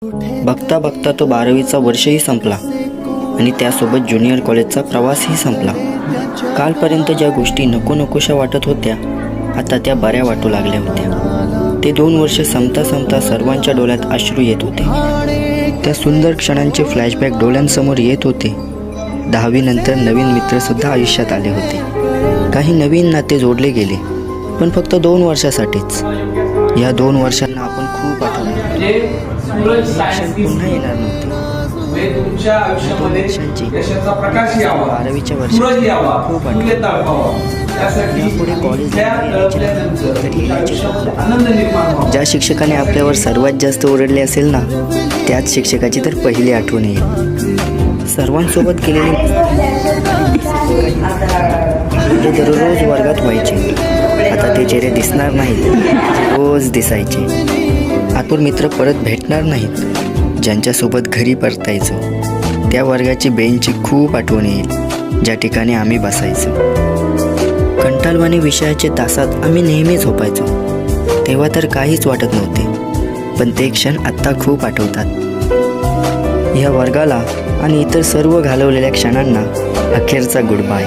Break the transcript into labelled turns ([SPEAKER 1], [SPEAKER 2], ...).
[SPEAKER 1] बघता बघता तो 12वीचा वर्षही संपला आणि त्यासोबत ज्युनियर कॉलेजचा प्रवासही संपला. कालपर्यंत ज्या गोष्टी नको नकोशा वाटत होत्या आता त्या बऱ्या वाटू लागल्या होत्या. ते 2 वर्ष संपता संपता सर्वांच्या डोळ्यात अश्रू येत होते. त्या सुंदर क्षणांचे फ्लॅशबॅक डोळ्यांसमोर येत होते. 10वी नंतर नवीन मित्रसुद्धा आयुष्यात आले होते. काही नवीन नाते जोडले गेले, पण फक्त 2 वर्षासाठीच. या 2 वर्षांना आपण खूप आठवलं. पुन्हा येणार नव्हते.
[SPEAKER 2] तुमच्या आयुष्यामध्ये यशाचा प्रकाश यावा,
[SPEAKER 1] 12वीच्या
[SPEAKER 2] सूरज
[SPEAKER 1] वर्षी
[SPEAKER 2] यावा,
[SPEAKER 1] खूप
[SPEAKER 2] फुले तळपावा. त्यासाठी
[SPEAKER 1] यापुढे कॉलेज
[SPEAKER 2] आनंद निर्माण व्हावा.
[SPEAKER 1] ज्या शिक्षकाने आपल्यावर सर्वात जास्त ओरडले असेल ना, त्याच शिक्षकाची तर पहिली आठवण येईल. सर्वांसोबत केलेली ते दररोज वर्गात व्हायचे. आता ते चेहरे दिसणार नाहीत, रोज दिसायचे. आतूर मित्र परत भेटणार नाहीत. ज्यांच्यासोबत घरी परतायचो त्या वर्गाची बेंचची खूप आठवण येईल, ज्या ठिकाणी आम्ही बसायचो. कंटाळवाणी विषयाचे तासात आम्ही नेहमी झोपायचो. तेव्हा तर काहीच वाटत नव्हते, पण ते क्षण आत्ता खूप आठवतात. ह्या वर्गाला आणि इतर सर्व घालवलेल्या क्षणांना अखेरचा गुड बाय.